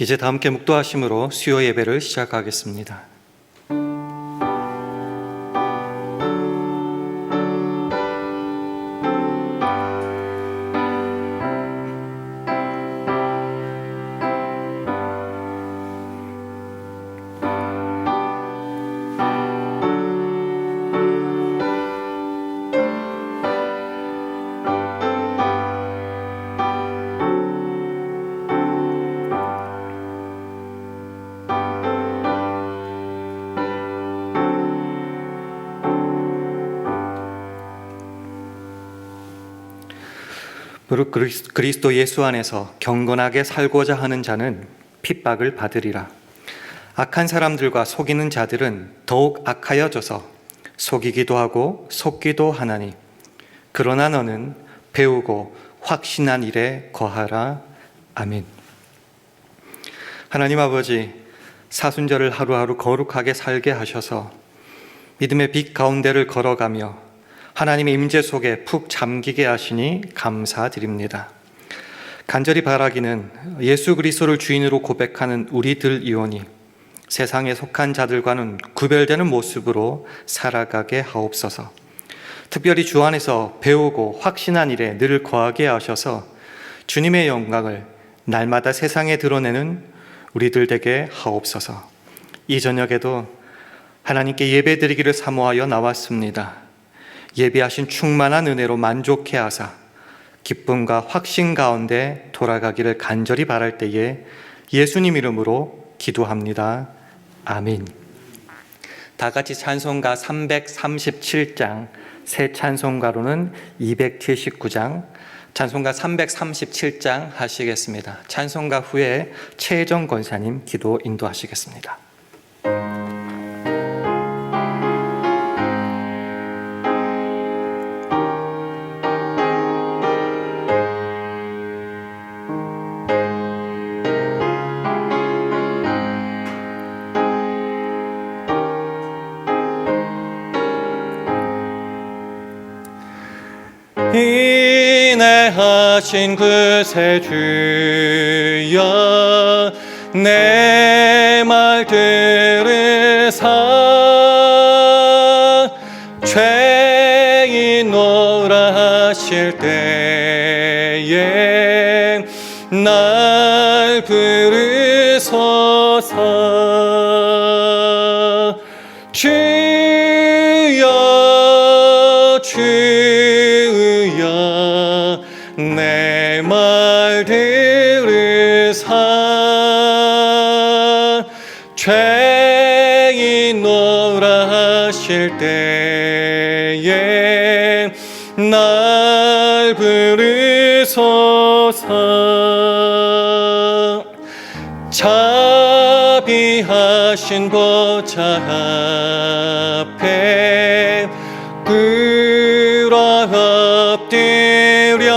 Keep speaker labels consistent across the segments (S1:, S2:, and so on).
S1: 이제 다 함께 묵도하심으로 수요 예배를 시작하겠습니다. 무릇 그리스도 예수 안에서 경건하게 살고자 하는 자는 핍박을 받으리라. 악한 사람들과 속이는 자들은 더욱 악하여져서 속이기도 하고 속기도 하나니, 그러나 너는 배우고 확신한 일에 거하라. 아멘. 하나님 아버지, 사순절을 하루하루 거룩하게 살게 하셔서 믿음의 빛 가운데를 걸어가며 하나님의 임재 속에 푹 잠기게 하시니 감사드립니다. 간절히 바라기는 예수 그리스도를 주인으로 고백하는 우리들이오니 세상에 속한 자들과는 구별되는 모습으로 살아가게 하옵소서. 특별히 주 안에서 배우고 확신한 일에 늘 거하게 하셔서 주님의 영광을 날마다 세상에 드러내는 우리들 되게 하옵소서. 이 저녁에도 하나님께 예배드리기를 사모하여 나왔습니다. 예비하신 충만한 은혜로 만족해 하사 기쁨과 확신 가운데 돌아가기를 간절히 바랄 때에 예수님 이름으로 기도합니다. 아멘. 다 같이 찬송가 337장, 새 찬송가로는 279장, 찬송가 337장 하시겠습니다. 찬송가 후에 최정 권사님 기도 인도하시겠습니다. 인내하신 그새 주여, 내 말 들으사 죄인노라 하실 때에 날 부르소서. 주여 주여, 내 말 들으사 죄인노라 하실 때에 날 부르소서. 자비하신 보좌 앞에 꿇어 엎드려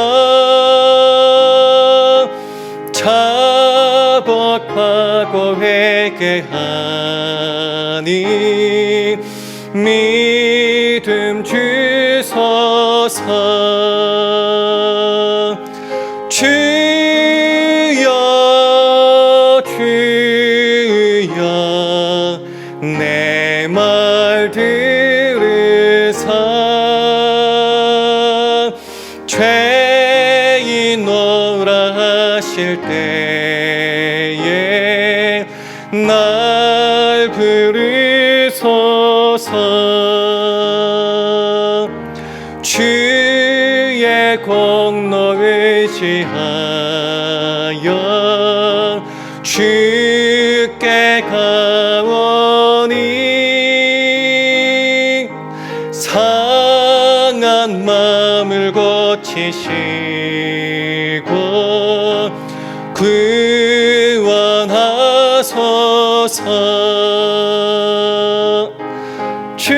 S1: 자복하고 회개하니 믿음 주소서. 주여 주여, 내 말 들으사 죄인노라 하실 때에 날 부르소서. 주의 공로 의지하여 주께 가오니 상한 마음을 고치시고 구원하소서. 주여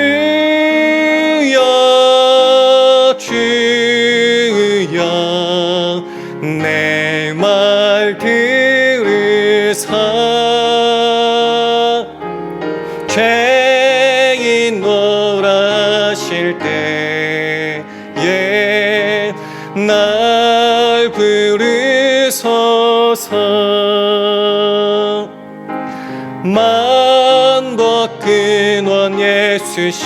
S1: 주여, 내 말 들으사 죄인노라 하실 때에 날 부르소서. 만복 근원 예수시여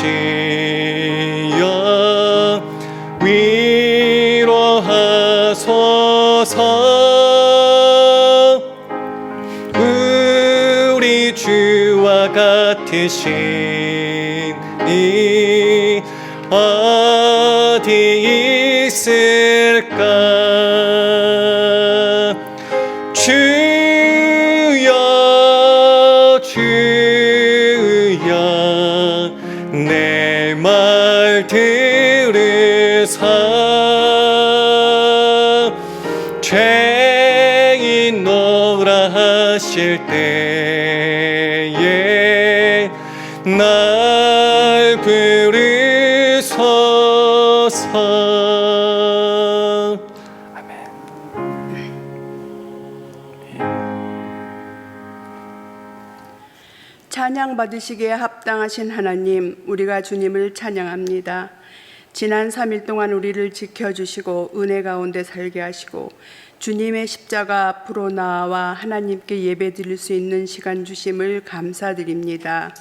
S1: 위로하소서. 우리 주와 같으신 이 어디 있을까. 주여 주여 내 말 들으사 죄인 노라 하실 때에 날 부르소서. 아멘.
S2: 찬양 받으시기에 합당하신 하나님, 우리가 주님을 찬양합니다. 지난 3일 동안 우리를 지켜주시고 은혜 가운데 살게 하시고 주님의 십자가 앞으로 나와 하나님께 예배드릴 수 있는 시간 주심을 감사드립니다.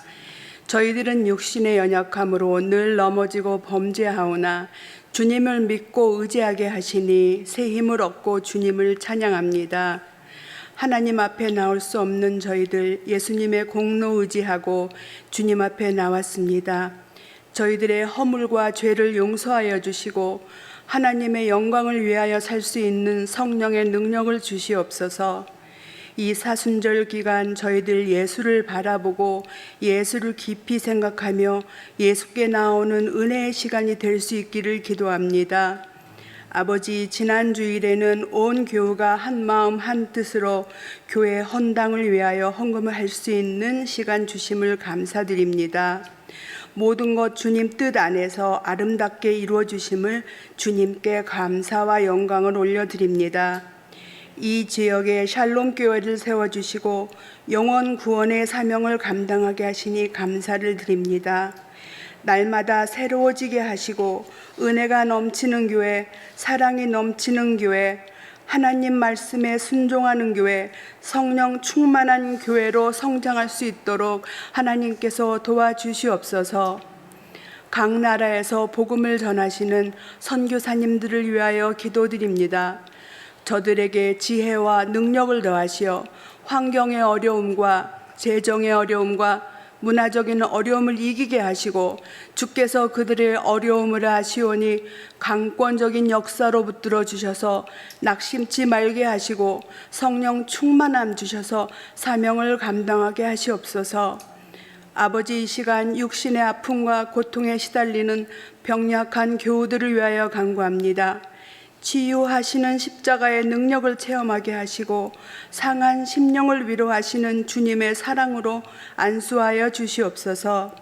S2: 저희들은 육신의 연약함으로 늘 넘어지고 범죄하오나 주님을 믿고 의지하게 하시니 새 힘을 얻고 주님을 찬양합니다. 하나님 앞에 나올 수 없는 저희들 예수님의 공로 의지하고 주님 앞에 나왔습니다. 저희들의 허물과 죄를 용서하여 주시고 하나님의 영광을 위하여 살 수 있는 성령의 능력을 주시옵소서. 이 사순절 기간 저희들 예수를 바라보고 예수를 깊이 생각하며 예수께 나오는 은혜의 시간이 될 수 있기를 기도합니다. 아버지, 지난 주일에는 온 교우가 한 마음 한 뜻으로 교회 헌당을 위하여 헌금을 할 수 있는 시간 주심을 감사드립니다. 모든 것 주님 뜻 안에서 아름답게 이루어 주심을 주님께 감사와 영광을 올려드립니다. 이 지역에 샬롬 교회를 세워주시고 영원 구원의 사명을 감당하게 하시니 감사를 드립니다. 날마다 새로워지게 하시고 은혜가 넘치는 교회, 사랑이 넘치는 교회, 하나님 말씀에 순종하는 교회, 성령 충만한 교회로 성장할 수 있도록 하나님께서 도와주시옵소서. 각 나라에서 복음을 전하시는 선교사님들을 위하여 기도드립니다. 저들에게 지혜와 능력을 더하시어 환경의 어려움과 재정의 어려움과 문화적인 어려움을 이기게 하시고 주께서 그들의 어려움을 아시오니 강권적인 역사로 붙들어 주셔서 낙심치 말게 하시고 성령 충만함 주셔서 사명을 감당하게 하시옵소서. 아버지, 이 시간 육신의 아픔과 고통에 시달리는 병약한 교우들을 위하여 간구합니다. 치유하시는 십자가의 능력을 체험하게 하시고 상한 심령을 위로하시는 주님의 사랑으로 안수하여 주시옵소서.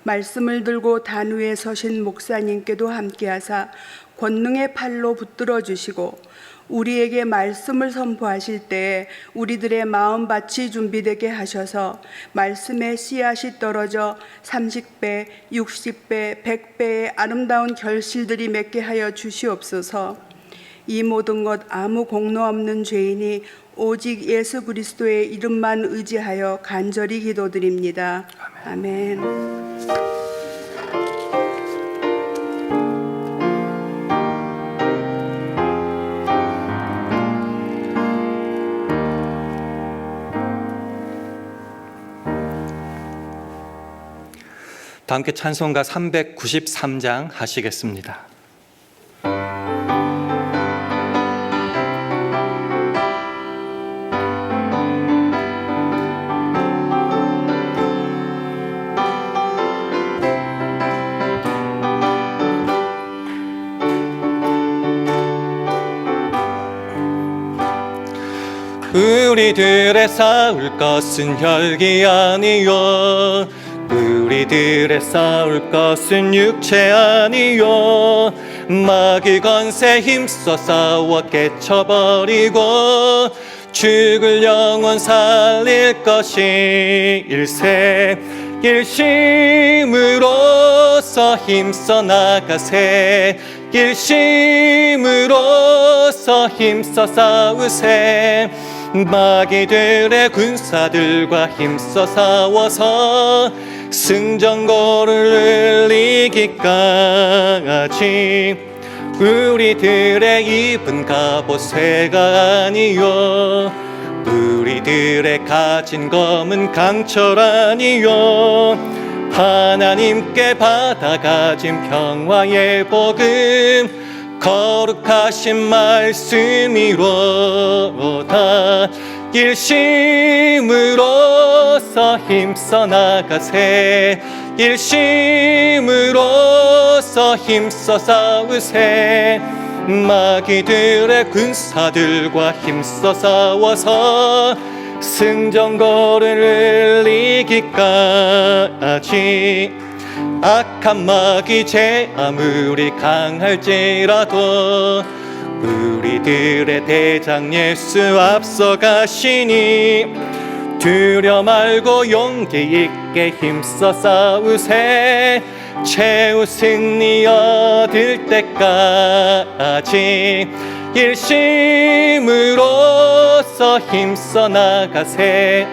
S2: 말씀을 들고 단 위에 서신 목사님께도 함께하사 권능의 팔로 붙들어 주시고 우리에게 말씀을 선포하실 때에 우리들의 마음밭이 준비되게 하셔서 말씀의 씨앗이 떨어져 30배, 60배, 100배의 아름다운 결실들이 맺게 하여 주시옵소서. 이 모든 것 아무 공로 없는 죄인이 오직 예수 그리스도의 이름만 의지하여 간절히 기도드립니다. 아멘.
S1: 다 함께 찬송가 393장 하시겠습니다. 우리들의 싸울 것은 혈기 아니요, 우리들의 싸울 것은 육체 아니요, 마귀 건세 힘써 싸워 깨쳐버리고 죽을 영혼 살릴 것이 일세. 일심으로써 힘써 나가세. 일심으로써 힘써 싸우세. 마귀들의 군사들과 힘써 싸워서 승전거를 이기까지 우리들의 입은 갑옷 쇠가 아니요 우리들의 가진 검은 강철 아니요 하나님께 받아가진 평화의 복음 거룩하신 말씀이로다 일심으로써 힘써 나가세 일심으로써 힘써 싸우세 마귀들의 군사들과 힘써 싸워서 승전거를 이기까지 악한 마귀 죄 아무리 강할지라도 우리들의 대장 예수 앞서가시니 두려 말고 용기 있게 힘써 싸우세 최후 승리 얻을 때까지 일심으로써 힘써 나가세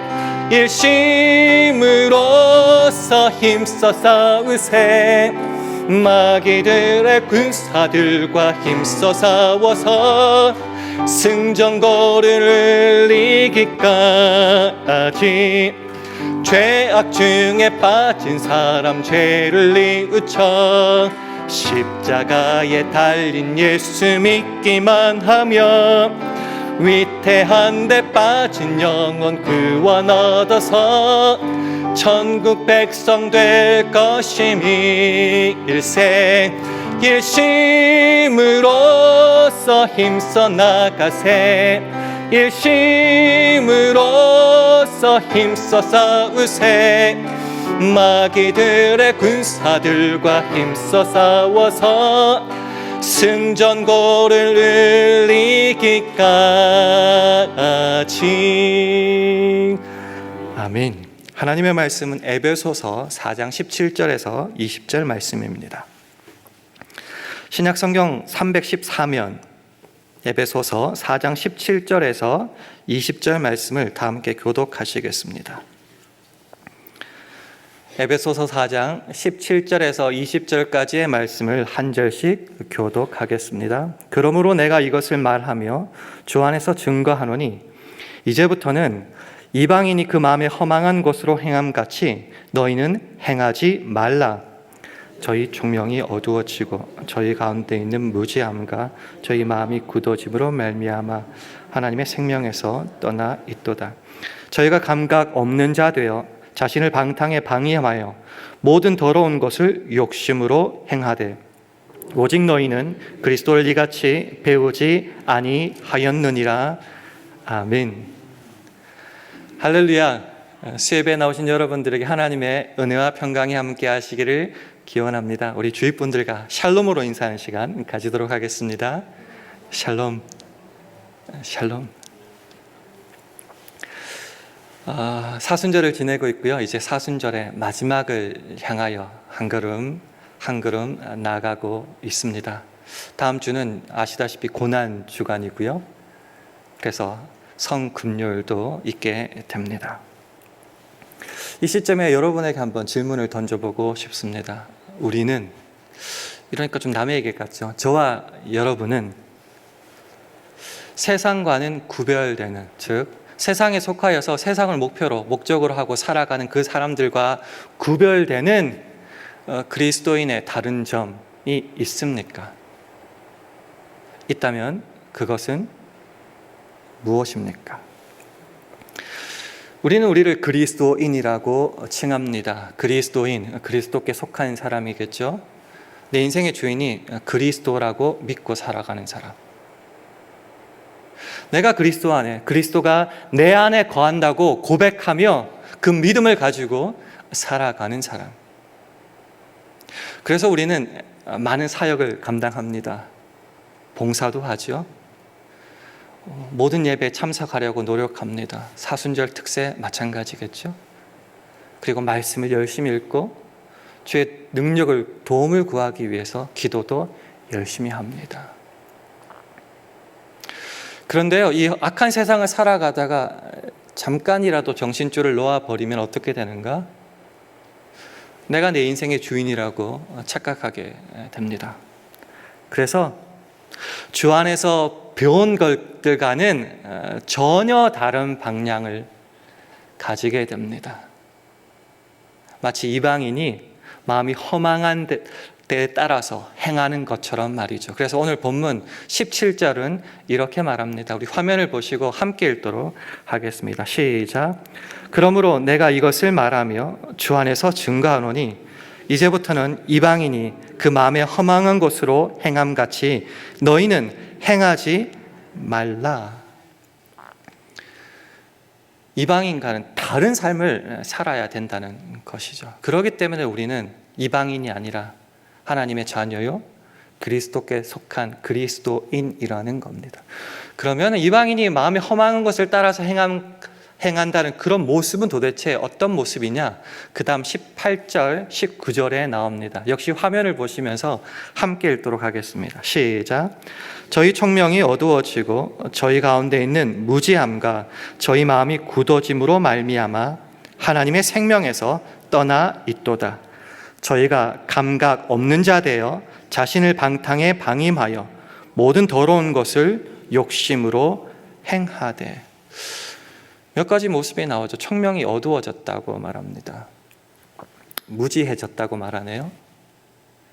S1: 일심으로써 힘써 싸우세 마귀들의 군사들과 힘써 싸워서 승전거를 이기까지 죄악 중에 빠진 사람 죄를 뉘우쳐 십자가에 달린 예수 믿기만 하며 위태한 데 빠진 영혼 구원 얻어서 천국 백성 될 것임이 일생 일심으로써 힘써 나가세 일심으로써 힘써 싸우세 마귀들의 군사들과 힘써 싸워서 승전거를 이기까지. 아멘. 하나님의 말씀은 에베소서 4장 17절에서 20절 말씀입니다. 신약성경 314면 에베소서 4장 17절에서 20절 말씀을 다 함께 교독하시겠습니다. 에베소서 4장 17절에서 20절까지의 말씀을 한 절씩 교독하겠습니다. 그러므로 내가 이것을 말하며 주 안에서 증거하노니 이제부터는 이방인이 그 마음에 허망한 것으로 행함같이 너희는 행하지 말라. 저희 총명이 어두워지고 저희 가운데 있는 무지함과 저희 마음이 굳어짐으로 말미암아 하나님의 생명에서 떠나 있도다. 저희가 감각 없는 자 되어 자신을 방탕에 방임하여 모든 더러운 것을 욕심으로 행하되 오직 너희는 그리스도를 이같이 배우지 아니하였느니라. 아멘. 할렐루야. 수예배에 나오신 여러분들에게 하나님의 은혜와 평강이 함께 하시기를 기원합니다. 우리 주위 분들과 샬롬으로 인사하는 시간 가지도록 하겠습니다. 샬롬. 샬롬. 사순절을 지내고 있고요. 이제 사순절의 마지막을 향하여 한 걸음 한 걸음 나아가고 있습니다. 다음 주는 아시다시피 고난 주간이고요. 그래서 성금요일도 있게 됩니다. 이 시점에 여러분에게 한번 질문을 던져보고 싶습니다. 우리는, 이러니까 좀 남의 얘기 같죠? 저와 여러분은 세상과는 구별되는, 즉 세상에 속하여서 세상을 목표로 목적으로 하고 살아가는 그 사람들과 구별되는 그리스도인의 다른 점이 있습니까? 있다면 그것은 무엇입니까? 우리는 우리를 그리스도인이라고 칭합니다. 그리스도인, 그리스도께 속한 사람이겠죠. 내 인생의 주인이 그리스도라고 믿고 살아가는 사람. 내가 그리스도 안에, 그리스도가 내 안에 거한다고 고백하며 그 믿음을 가지고 살아가는 사람. 그래서 우리는 많은 사역을 감당합니다. 봉사도 하죠. 모든 예배에 참석하려고 노력합니다. 사순절 특세 마찬가지겠죠. 그리고 말씀을 열심히 읽고 주의 능력을, 도움을 구하기 위해서 기도도 열심히 합니다. 그런데요, 이 악한 세상을 살아가다가 잠깐이라도 정신줄을 놓아버리면 어떻게 되는가? 내가 내 인생의 주인이라고 착각하게 됩니다. 그래서 주 안에서 배운 것들과는 전혀 다른 방향을 가지게 됩니다. 마치 이방인이 마음이 허망한 때에 따라서 행하는 것처럼 말이죠. 그래서 오늘 본문 17절은 이렇게 말합니다. 우리 화면을 보시고 함께 읽도록 하겠습니다. 시작. 그러므로 내가 이것을 말하며 주 안에서 증거하노니 이제부터는 이방인이 그 마음에 허망한 것으로 행함같이 너희는 행하지 말라. 이방인과는 다른 삶을 살아야 된다는 것이죠. 그렇기 때문에 우리는 이방인이 아니라 하나님의 자녀요, 그리스도께 속한 그리스도인이라는 겁니다. 그러면 이방인이 마음에 허망한 것을 따라서 행한다는 그런 모습은 도대체 어떤 모습이냐? 그 다음 18절, 19절에 나옵니다. 역시 화면을 보시면서 함께 읽도록 하겠습니다. 시작. 저희 총명이 어두워지고 저희 가운데 있는 무지함과 저희 마음이 굳어짐으로 말미암아 하나님의 생명에서 떠나 있도다. 저희가 감각 없는 자 되어 자신을 방탕에 방임하여 모든 더러운 것을 욕심으로 행하되. 몇 가지 모습이 나오죠. 청명이 어두워졌다고 말합니다. 무지해졌다고 말하네요.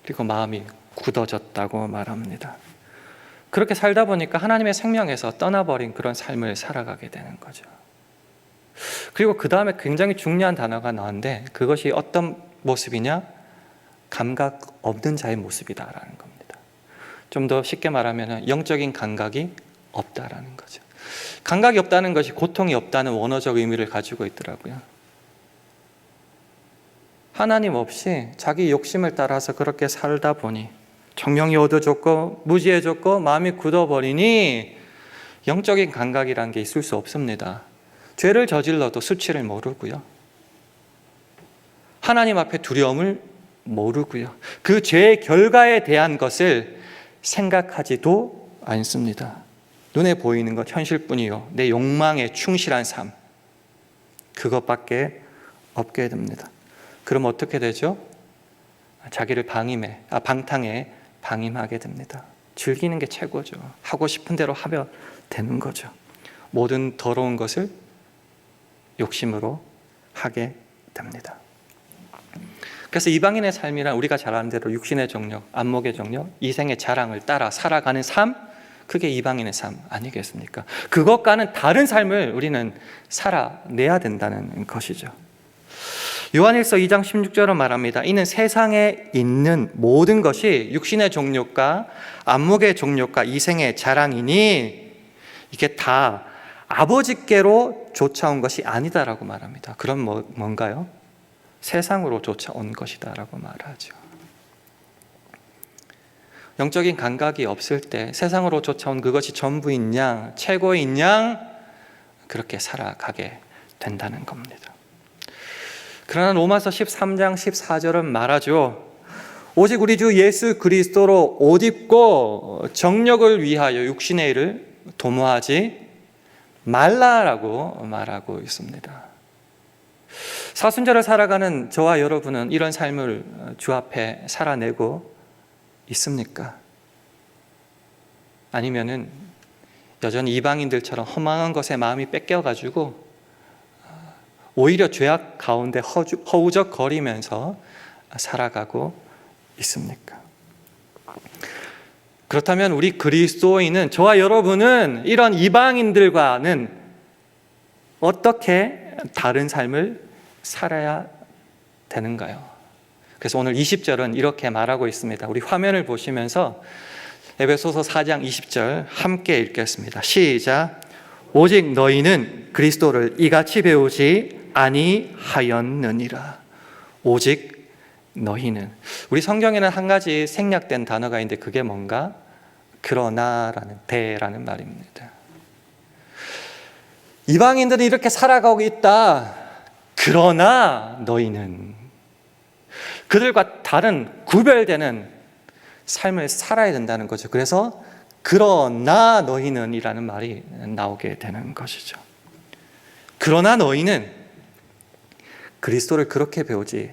S1: 그리고 마음이 굳어졌다고 말합니다. 그렇게 살다 보니까 하나님의 생명에서 떠나버린 그런 삶을 살아가게 되는 거죠. 그리고 그 다음에 굉장히 중요한 단어가 나왔는데 그것이 어떤 모습이냐? 감각 없는 자의 모습이다라는 겁니다. 좀 더 쉽게 말하면 영적인 감각이 없다라는 거죠. 감각이 없다는 것이 고통이 없다는 원어적 의미를 가지고 있더라고요. 하나님 없이 자기 욕심을 따라서 그렇게 살다 보니 청명이 어두워졌고 무지해졌고 마음이 굳어버리니 영적인 감각이라는 게 있을 수 없습니다. 죄를 저질러도 수치를 모르고요. 하나님 앞에 두려움을 모르고요. 그 죄의 결과에 대한 것을 생각하지도 않습니다. 눈에 보이는 것 현실뿐이요. 내 욕망에 충실한 삶. 그것밖에 없게 됩니다. 그럼 어떻게 되죠? 자기를 방탕에 방임하게 됩니다. 즐기는 게 최고죠. 하고 싶은 대로 하면 되는 거죠. 모든 더러운 것을 욕심으로 하게 됩니다. 그래서 이방인의 삶이란 우리가 잘 아는 대로 육신의 정력, 안목의 정력, 이생의 자랑을 따라 살아가는 삶, 그게 이방인의 삶 아니겠습니까? 그것과는 다른 삶을 우리는 살아내야 된다는 것이죠. 요한일서 2장 16절은 말합니다. 이는 세상에 있는 모든 것이 육신의 정욕과 안목의 정욕과 이생의 자랑이니 이게 다 아버지께로 쫓아온 것이 아니다라고 말합니다. 그럼 뭔가요? 세상으로 쫓아온 것이다라고 말하죠. 영적인 감각이 없을 때 세상으로 쫓아온 그것이 전부인 양, 최고인 양 그렇게 살아가게 된다는 겁니다. 그러나 로마서 13장 14절은 말하죠. 오직 우리 주 예수 그리스도로 옷 입고 정력을 위하여 육신의 일을 도모하지 말라라고 말하고 있습니다. 사순절을 살아가는 저와 여러분은 이런 삶을 주 앞에 살아내고 있습니까? 아니면은 여전히 이방인들처럼 허망한 것에 마음이 뺏겨가지고 오히려 죄악 가운데 허우적거리면서 살아가고 있습니까? 그렇다면 우리 그리스도인은, 저와 여러분은 이런 이방인들과는 어떻게 다른 삶을 살아야 되는가요? 그래서 오늘 20절은 이렇게 말하고 있습니다. 우리 화면을 보시면서 에베소서 4장 20절 함께 읽겠습니다. 시작. 오직 너희는 그리스도를 이같이 배우지 아니하였느니라. 오직 너희는. 우리 성경에는 한 가지 생략된 단어가 있는데 그게 뭔가? 그러나라는 대라는 말입니다. 이방인들은 이렇게 살아가고 있다. 그러나 너희는 그들과 다른 구별되는 삶을 살아야 된다는 거죠. 그래서 그러나 너희는 이라는 말이 나오게 되는 것이죠. 그러나 너희는 그리스도를 그렇게 배우지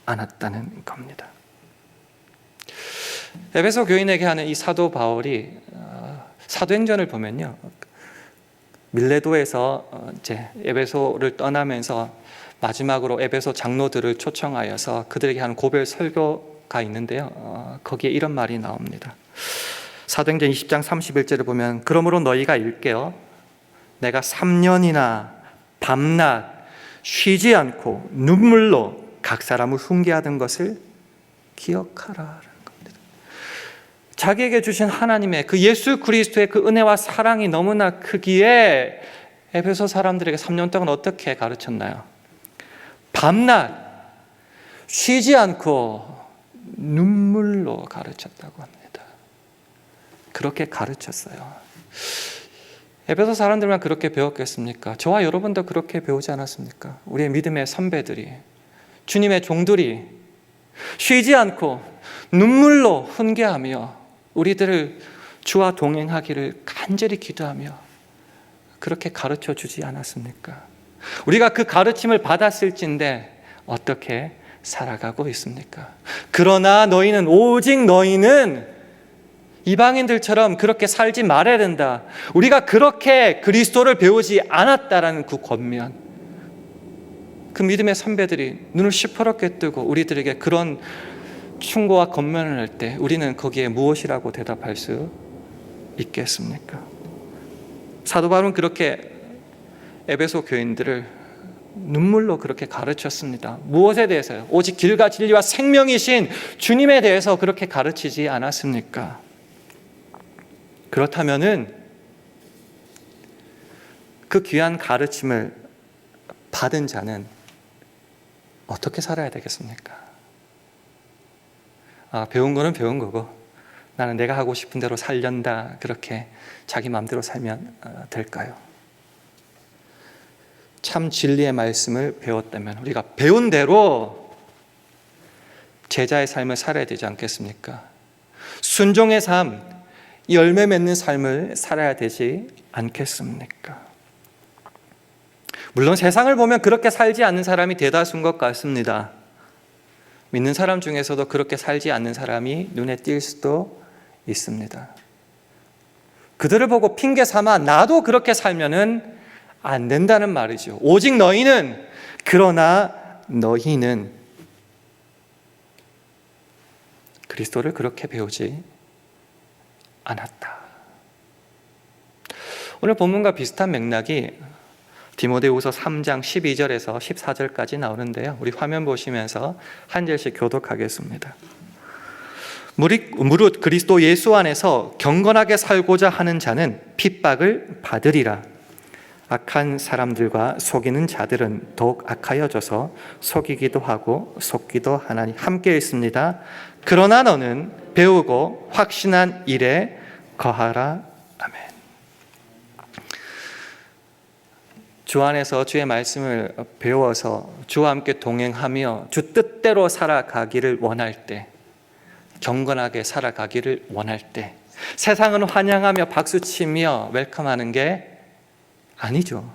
S1: 않았다는 겁니다. 에베소 교인에게 하는 이 사도 바울이 사도행전을 보면요, 밀레도에서 이제 에베소를 떠나면서 마지막으로 에베소 장로들을 초청하여서 그들에게 하는 고별 설교가 있는데요, 거기에 이런 말이 나옵니다. 사도행전 20장 31절을 보면 그러므로 너희가 읽게요 내가 3년이나 밤낮 쉬지 않고 눈물로 각 사람을 훈계하던 것을 기억하라라는 겁니다. 자기에게 주신 하나님의 그 예수 그리스도의 그 은혜와 사랑이 너무나 크기에 에베소 사람들에게 3년 동안 어떻게 가르쳤나요? 밤낮 쉬지 않고 눈물로 가르쳤다고 합니다. 그렇게 가르쳤어요. 에베소 사람들만 그렇게 배웠겠습니까? 저와 여러분도 그렇게 배우지 않았습니까? 우리의 믿음의 선배들이, 주님의 종들이 쉬지 않고 눈물로 훈계하며 우리들을 주와 동행하기를 간절히 기도하며 그렇게 가르쳐 주지 않았습니까? 우리가 그 가르침을 받았을진데 어떻게 살아가고 있습니까? 그러나 너희는, 오직 너희는 이방인들처럼 그렇게 살지 말아야 된다. 우리가 그렇게 그리스도를 배우지 않았다라는 그 권면, 그 믿음의 선배들이 눈을 시퍼렇게 뜨고 우리들에게 그런 충고와 권면을 할 때 우리는 거기에 무엇이라고 대답할 수 있겠습니까? 사도 바울은 그렇게 에베소 교인들을 눈물로 그렇게 가르쳤습니다. 무엇에 대해서요? 오직 길과 진리와 생명이신 주님에 대해서 그렇게 가르치지 않았습니까? 그렇다면은 그 귀한 가르침을 받은 자는 어떻게 살아야 되겠습니까? 배운 거는 배운 거고 나는 내가 하고 싶은 대로 살련다, 그렇게 자기 마음대로 살면 될까요? 참 진리의 말씀을 배웠다면 우리가 배운 대로 제자의 삶을 살아야 되지 않겠습니까? 순종의 삶, 열매 맺는 삶을 살아야 되지 않겠습니까? 물론 세상을 보면 그렇게 살지 않는 사람이 대다수인 것 같습니다. 믿는 사람 중에서도 그렇게 살지 않는 사람이 눈에 띌 수도 있습니다. 그들을 보고 핑계 삼아 나도 그렇게 살면은 안 된다는 말이죠. 오직 너희는, 그러나 너희는 그리스도를 그렇게 배우지 않았다. 오늘 본문과 비슷한 맥락이 디모데후서 3장 12절에서 14절까지 나오는데요, 우리 화면 보시면서 한 절씩 교독하겠습니다. 무릇 그리스도 예수 안에서 경건하게 살고자 하는 자는 핍박을 받으리라. 악한 사람들과 속이는 자들은 더욱 악하여져서 속이기도 하고 속기도 하나니 함께 있습니다. 그러나 너는 배우고 확신한 일에 거하라. 아멘. 주 안에서 주의 말씀을 배워서 주와 함께 동행하며 주 뜻대로 살아가기를 원할 때, 경건하게 살아가기를 원할 때, 세상은 환영하며 박수치며 웰컴하는 게 아니죠.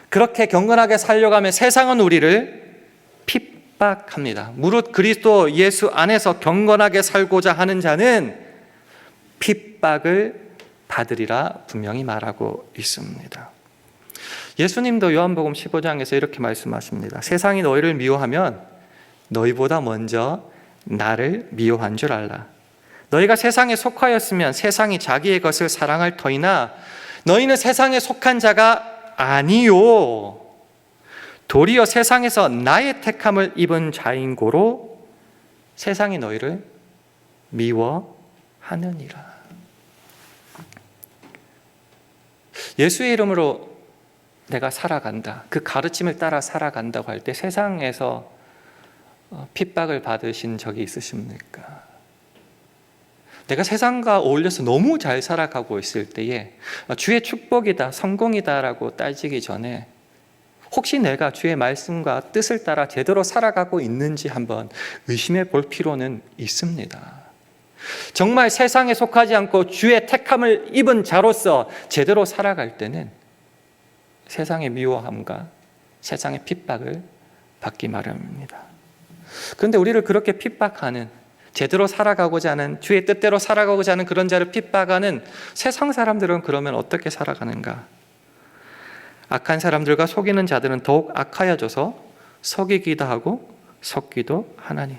S1: 그렇게 경건하게 살려고 하면 세상은 우리를 핍박합니다. 무릇 그리스도 예수 안에서 경건하게 살고자 하는 자는 핍박을 받으리라 분명히 말하고 있습니다. 예수님도 요한복음 15장에서 이렇게 말씀하십니다. 세상이 너희를 미워하면 너희보다 먼저 나를 미워한 줄 알라. 너희가 세상에 속하였으면 세상이 자기의 것을 사랑할 터이나 너희는 세상에 속한 자가 아니요 도리어 세상에서 나의 택함을 입은 자인 고로 세상이 너희를 미워하느니라. 예수의 이름으로 내가 살아간다, 그 가르침을 따라 살아간다고 할 때 세상에서 핍박을 받으신 적이 있으십니까? 내가 세상과 어울려서 너무 잘 살아가고 있을 때에 주의 축복이다, 성공이다라고 따지기 전에 혹시 내가 주의 말씀과 뜻을 따라 제대로 살아가고 있는지 한번 의심해 볼 필요는 있습니다. 정말 세상에 속하지 않고 주의 택함을 입은 자로서 제대로 살아갈 때는 세상의 미워함과 세상의 핍박을 받기 마련입니다. 그런데 우리를 그렇게 핍박하는, 제대로 살아가고자 하는, 주의 뜻대로 살아가고자 하는 그런 자를 핍박하는 세상 사람들은 그러면 어떻게 살아가는가? 악한 사람들과 속이는 자들은 더욱 악하여져서 속이기도 하고 속기도 하나니.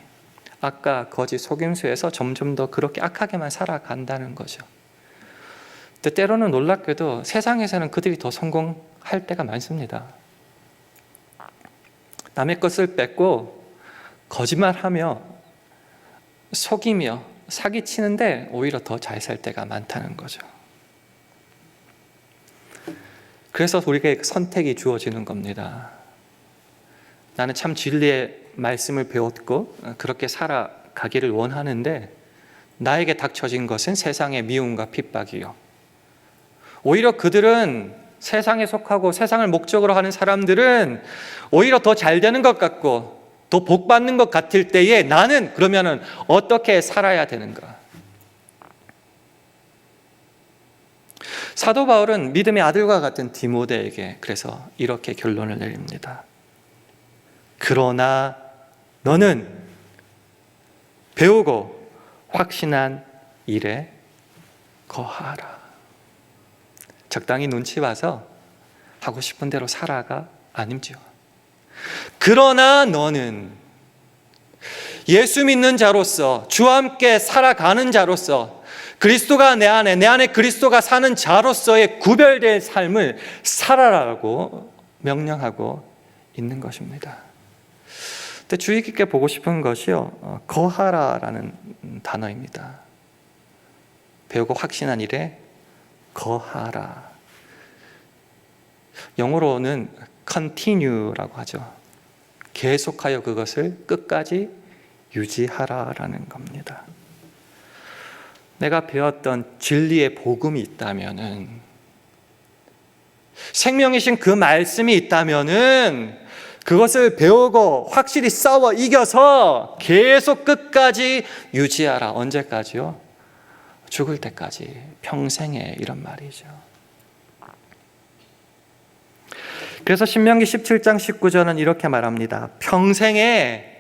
S1: 아까 거짓 속임수에서 점점 더 그렇게 악하게만 살아간다는 거죠. 근데 때로는 놀랍게도 세상에서는 그들이 더 성공할 때가 많습니다. 남의 것을 뺏고 거짓말하며 속이며 사기치는데 오히려 더 잘 살 때가 많다는 거죠. 그래서 우리에게 선택이 주어지는 겁니다. 나는 참 진리의 말씀을 배웠고 그렇게 살아가기를 원하는데 나에게 닥쳐진 것은 세상의 미움과 핍박이요. 오히려 그들은, 세상에 속하고 세상을 목적으로 하는 사람들은 오히려 더 잘 되는 것 같고 더 복 받는 것 같을 때에 나는 그러면은 어떻게 살아야 되는가? 사도 바울은 믿음의 아들과 같은 디모데에게 그래서 이렇게 결론을 내립니다. 그러나 너는 배우고 확신한 일에 거하라. 적당히 눈치 봐서 하고 싶은 대로 살아가 아님지요. 그러나 너는 예수 믿는 자로서, 주와 함께 살아가는 자로서, 그리스도가 내 안에 그리스도가 사는 자로서의 구별된 삶을 살아라고 명령하고 있는 것입니다. 근데 주의 깊게 보고 싶은 것이요, 거하라라는 단어입니다. 배우고 확신한 일에 거하라. 영어로는 continue라고 하죠. 계속하여 그것을 끝까지 유지하라라는 겁니다. 내가 배웠던 진리의 복음이 있다면은, 생명이신 그 말씀이 있다면은 그것을 배우고 확실히 싸워 이겨서 계속 끝까지 유지하라. 언제까지요? 죽을 때까지, 평생에, 이런 말이죠. 그래서 신명기 17장 19절은 이렇게 말합니다. 평생에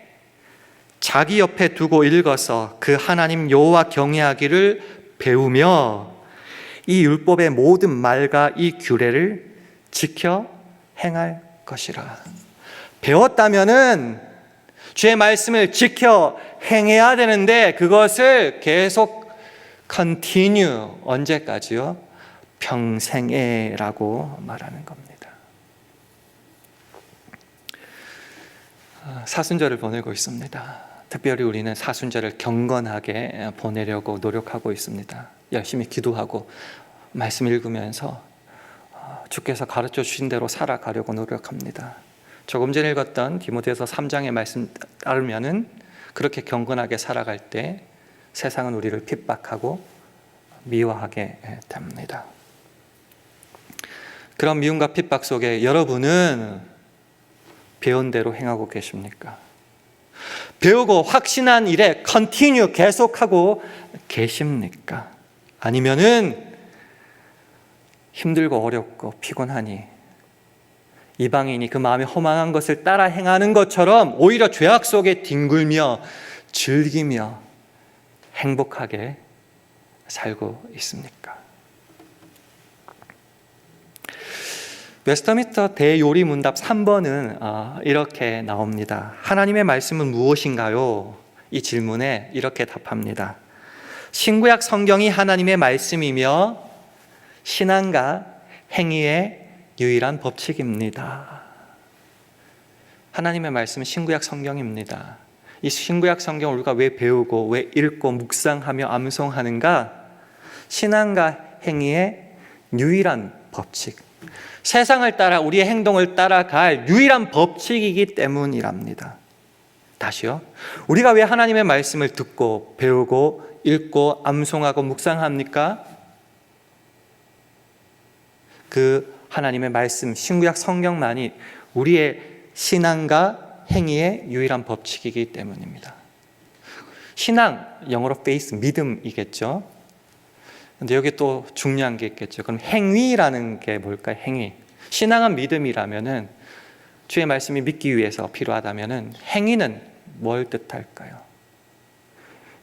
S1: 자기 옆에 두고 읽어서 그 하나님 여호와 경외하기를 배우며 이 율법의 모든 말과 이 규례를 지켜 행할 것이라. 배웠다면은 주의 말씀을 지켜 행해야 되는데 그것을 계속 continue, 언제까지요? 평생에라고 말하는 겁니다. 사순절을 보내고 있습니다. 특별히 우리는 사순절을 경건하게 보내려고 노력하고 있습니다. 열심히 기도하고 말씀 읽으면서 주께서 가르쳐 주신 대로 살아가려고 노력합니다. 조금 전에 읽었던 디모데서 3장의 말씀 따르면은 그렇게 경건하게 살아갈 때 세상은 우리를 핍박하고 미워하게 됩니다. 그런 미움과 핍박 속에 여러분은 배운 대로 행하고 계십니까? 배우고 확신한 일에 continue, 계속하고 계십니까? 아니면은 힘들고 어렵고 피곤하니 이방인이 그 마음에 허망한 것을 따라 행하는 것처럼 오히려 죄악 속에 뒹굴며 즐기며 행복하게 살고 있습니까? 웨스터민스터 대요리 문답 3번은 이렇게 나옵니다. 하나님의 말씀은 무엇인가요? 이 질문에 이렇게 답합니다. 신구약 성경이 하나님의 말씀이며 신앙과 행위의 유일한 법칙입니다. 하나님의 말씀은 신구약 성경입니다. 이 신구약 성경을 우리가 왜 배우고 왜 읽고 묵상하며 암송하는가? 신앙과 행위의 유일한 법칙, 세상을 따라 우리의 행동을 따라갈 유일한 법칙이기 때문이랍니다. 다시요. 우리가 왜 하나님의 말씀을 듣고 배우고 읽고 암송하고 묵상합니까? 그 하나님의 말씀, 신구약 성경만이 우리의 신앙과 행위의 유일한 법칙이기 때문입니다. 신앙, 영어로 faith, 믿음이겠죠. 근데 여기 또 중요한 게 있겠죠. 그럼 행위라는 게 뭘까요? 행위. 신앙은 믿음이라면은 주의 말씀이 믿기 위해서 필요하다면은 행위는 뭘 뜻할까요?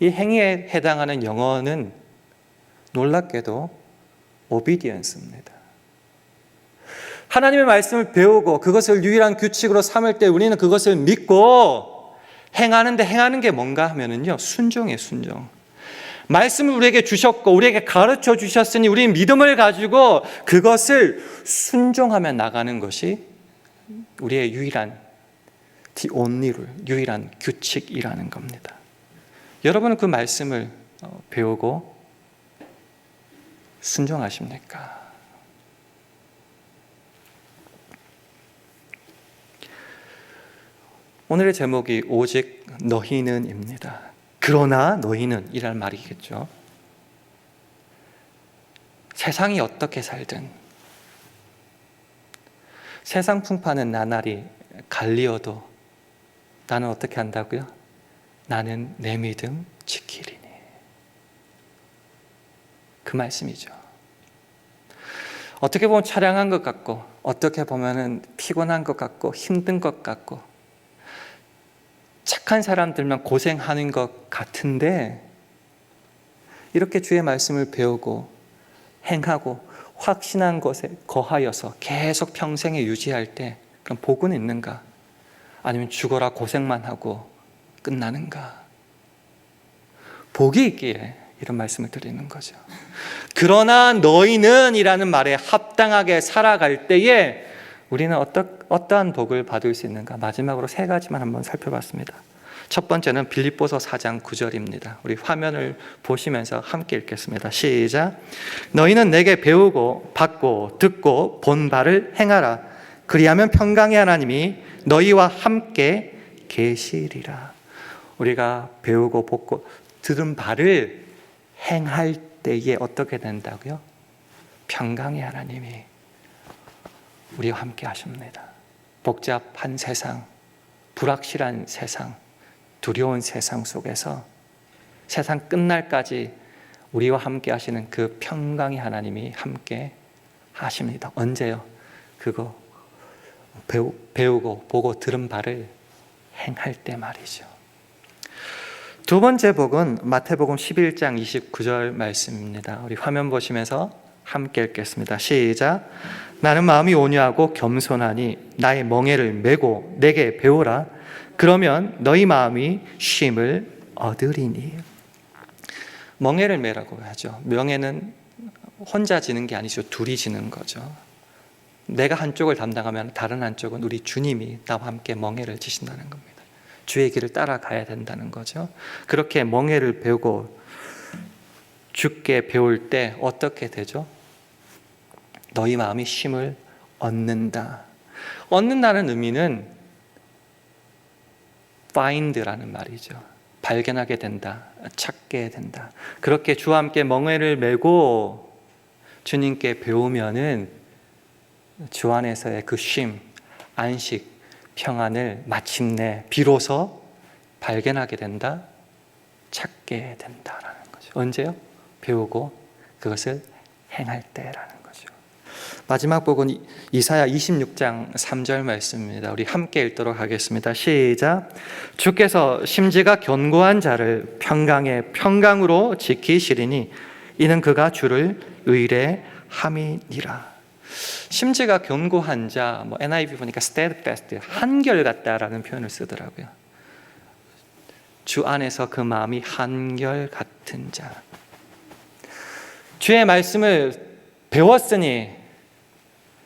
S1: 이 행위에 해당하는 영어는 놀랍게도 obedience입니다. 하나님의 말씀을 배우고 그것을 유일한 규칙으로 삼을 때 우리는 그것을 믿고 행하는데 행하는 게 뭔가 하면은요, 순종이에요, 순종. 말씀을 우리에게 주셨고 우리에게 가르쳐 주셨으니 우리는 믿음을 가지고 그것을 순종하며 나가는 것이 우리의 유일한 the only rule, 유일한 규칙이라는 겁니다. 여러분은 그 말씀을 배우고 순종하십니까? 오늘의 제목이 오직 너희는입니다. 그러나 너희는 이란 말이겠죠. 세상이 어떻게 살든 세상 풍파는 나날이 갈리어도 나는 어떻게 한다고요? 나는 내 믿음 지키리니. 그 말씀이죠. 어떻게 보면 처량한 것 같고 어떻게 보면 피곤한 것 같고 힘든 것 같고 착한 사람들만 고생하는 것 같은데 이렇게 주의 말씀을 배우고 행하고 확신한 것에 거하여서 계속 평생에 유지할 때 그럼 복은 있는가? 아니면 죽어라 고생만 하고 끝나는가? 복이 있기에 이런 말씀을 드리는 거죠. 그러나 너희는 이라는 말에 합당하게 살아갈 때에 우리는 어떠한 복을 받을 수 있는가? 마지막으로 세 가지만 한번 살펴봤습니다. 첫 번째는 빌립보서 4장 9절입니다. 우리 화면을 보시면서 함께 읽겠습니다. 시작. 너희는 내게 배우고 받고 듣고 본 바를 행하라. 그리하면 평강의 하나님이 너희와 함께 계시리라. 우리가 배우고 보고 들은 바를 행할 때에 어떻게 된다고요? 평강의 하나님이 우리와 함께 하십니다. 복잡한 세상, 불확실한 세상, 두려운 세상 속에서 세상 끝날까지 우리와 함께 하시는 그 평강의 하나님이 함께 하십니다. 언제요? 그거 배우고 보고 들은 바를 행할 때 말이죠. 두 번째 복은 마태복음 11장 29절 말씀입니다. 우리 화면 보시면서 함께 읽겠습니다. 시작. 나는 마음이 온유하고 겸손하니 나의 멍에를 메고 내게 배우라. 그러면 너희 마음이 쉼을 얻으리니. 멍에를 메라고 하죠. 명예는 혼자 지는 게 아니죠. 둘이 지는 거죠. 내가 한쪽을 담당하면 다른 한쪽은 우리 주님이 나와 함께 멍에를 지신다는 겁니다. 주의 길을 따라가야 된다는 거죠. 그렇게 멍에를 배우고 주께 배울 때 어떻게 되죠? 너희 마음이 쉼을 얻는다. 얻는다는 의미는 find라는 말이죠. 발견하게 된다, 찾게 된다. 그렇게 주와 함께 멍에를 메고 주님께 배우면은 주 안에서의 그 쉼, 안식, 평안을 마침내 비로소 발견하게 된다, 찾게 된다라는 거죠. 언제요? 배우고 그것을 행할 때라는 거죠. 마지막 복은 이사야 26장 3절 말씀입니다. 우리 함께 읽도록 하겠습니다. 시작. 주께서 심지가 견고한 자를 평강의 평강으로 지키시리니 이는 그가 주를 의뢰함이니라. 심지가 견고한 자, NIV 보니까 steadfast, 한결같다라는 표현을 쓰더라고요. 주 안에서 그 마음이 한결같은 자. 주의 말씀을 배웠으니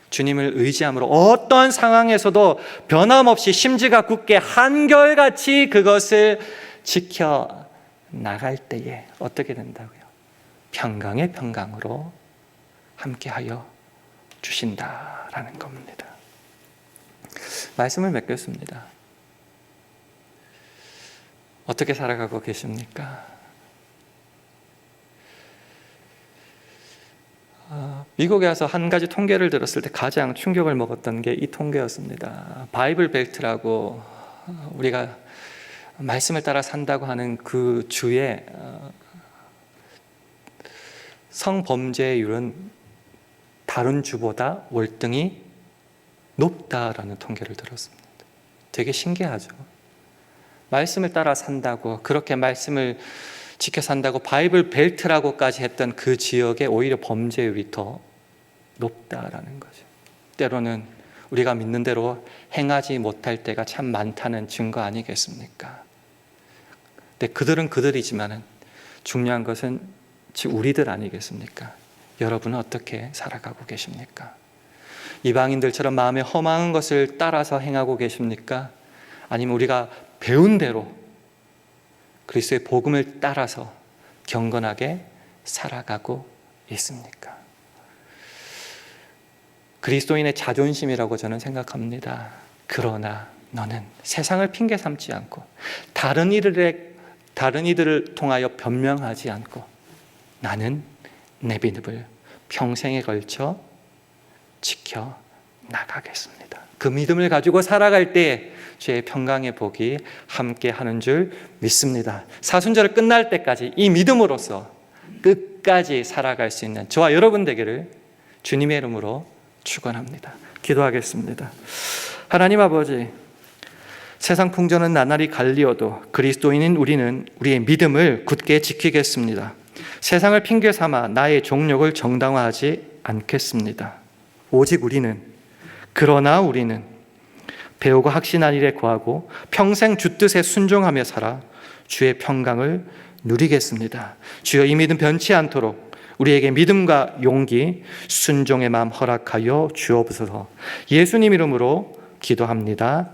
S1: 주님을 의지함으로 어떤 상황에서도 변함없이 심지가 굳게 한결같이 그것을 지켜 나갈 때에 어떻게 된다고요? 평강의 평강으로 함께하여 주신다라는 겁니다. 말씀을 맺겠습니다. 어떻게 살아가고 계십니까? 미국에 와서 한 가지 통계를 들었을 때 가장 충격을 먹었던 게 이 통계였습니다. 바이블 벨트라고 우리가 말씀을 따라 산다고 하는 그 주의 성범죄율은 다른 주보다 월등히 높다라는 통계를 들었습니다. 되게 신기하죠. 말씀을 따라 산다고, 그렇게 말씀을 지켜 산다고 바이블 벨트라고까지 했던 그 지역에 오히려 범죄율이 더 높다라는 거죠. 때로는 우리가 믿는 대로 행하지 못할 때가 참 많다는 증거 아니겠습니까? 근데 그들은 그들이지만은 중요한 것은 즉 우리들 아니겠습니까? 여러분은 어떻게 살아가고 계십니까? 이방인들처럼 마음에 허망한 것을 따라서 행하고 계십니까? 아니면 우리가 배운 대로 그리스도의 복음을 따라서 경건하게 살아가고 있습니까? 그리스도인의 자존심이라고 저는 생각합니다. 그러나 너는 세상을 핑계 삼지 않고 다른 이들을 통하여 변명하지 않고 나는 내 믿음을 평생에 걸쳐 지켜 나가겠습니다. 그 믿음을 가지고 살아갈 때 주의 평강의 복이 함께 하는 줄 믿습니다. 사순절을 끝날 때까지 이 믿음으로서 끝까지 살아갈 수 있는 저와 여러분 되기를 주님의 이름으로 축원합니다. 기도하겠습니다. 하나님 아버지, 세상 풍조는 나날이 갈리어도 그리스도인인 우리는 우리의 믿음을 굳게 지키겠습니다. 세상을 핑계 삼아 나의 종력을 정당화하지 않겠습니다. 오직 그러나 우리는 배우고 확신한 일에 거하고 평생 주 뜻에 순종하며 살아 주의 평강을 누리겠습니다. 주여, 이 믿음 변치 않도록 우리에게 믿음과 용기, 순종의 마음 허락하여 주옵소서. 예수님 이름으로 기도합니다.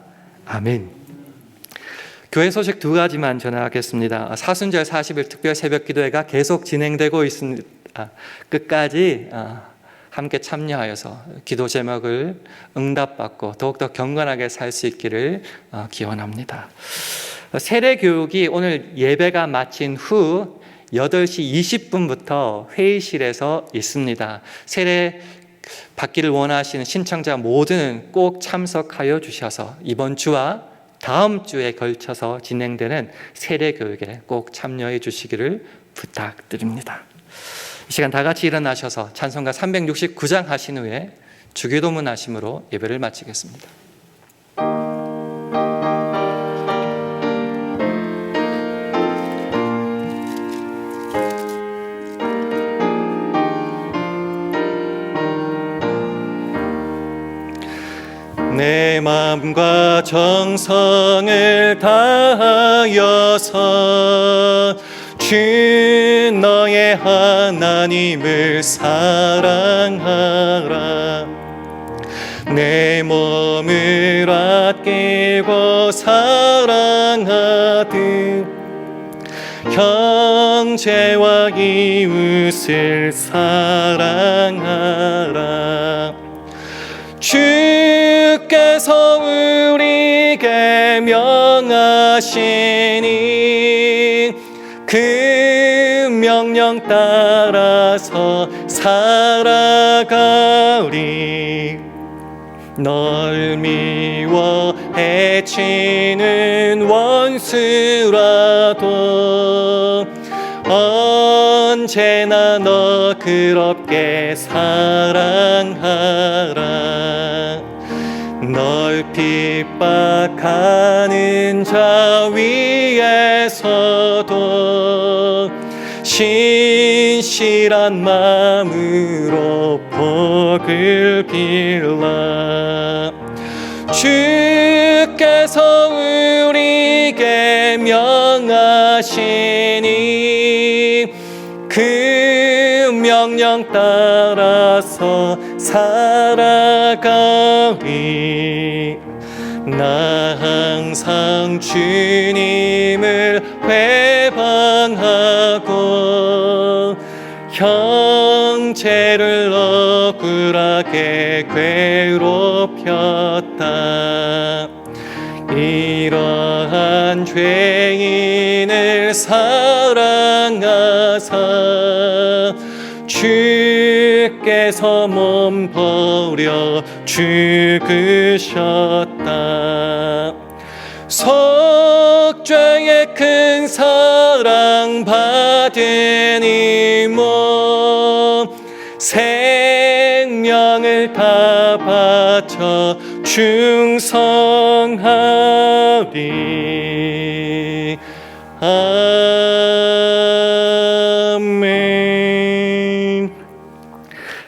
S1: 아멘. 교회 소식 2가지만 전하겠습니다. 사순절 40일 특별 새벽 기도회가 계속 진행되고 있습니다. 끝까지 함께 참여하여서 기도 제목을 응답받고 더욱더 경건하게 살 수 있기를 기원합니다. 세례 교육이 오늘 예배가 마친 후 8시 20분부터 회의실에서 있습니다. 세례 받기를 원하시는 신청자 모두는 꼭 참석하여 주셔서 이번 주와 다음 주에 걸쳐서 진행되는 세례 교육에 꼭 참여해 주시기를 부탁드립니다. 이 시간 다 같이 일어나셔서 찬송가 369장 하신 후에 주기도문 하심으로 예배를 마치겠습니다. 내 마음과 정성을 다하여서 주 너의 하나님을 사랑하라. 내 몸을 아끼고 사랑하듯 형제와 이웃을 사랑하라. 주께서 우리에게 명하시니 그 명령 따라서 살아가리. 널 미워 해치는 원수라도 언제나 너 그렇게 사랑하라. 널 핍박하는 자 위에서도 신실한 마음으로 복을 빌라. 주께서 우리에게 명하시니 그 명령 따라서 살아가리. 나 항상 주님을 회방하고 형제를 억울하게 괴롭혔다. 이러한 죄인을 사랑하사 주께서 몸 버려 죽으셨다. 속죄 생명을 다 바쳐 충성하리. 아멘.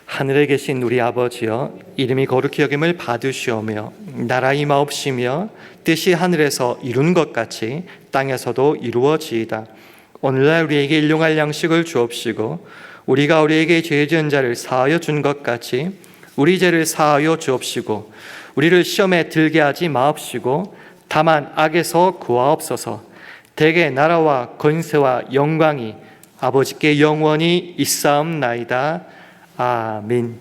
S1: 하늘에 계신 우리 아버지여, 이름이 거룩히 여김을 받으시오며 나라 임하옵시며 뜻이 하늘에서 이룬 것 같이 땅에서도 이루어지이다. 오늘날 우리에게 일용할 양식을 주옵시고 우리가 우리에게 죄 지은 자를 사하여 준 것 같이 우리 죄를 사하여 주옵시고 우리를 시험에 들게 하지 마옵시고 다만 악에서 구하옵소서. 대개 나라와 권세와 영광이 아버지께 영원히 있사옵나이다. 아멘.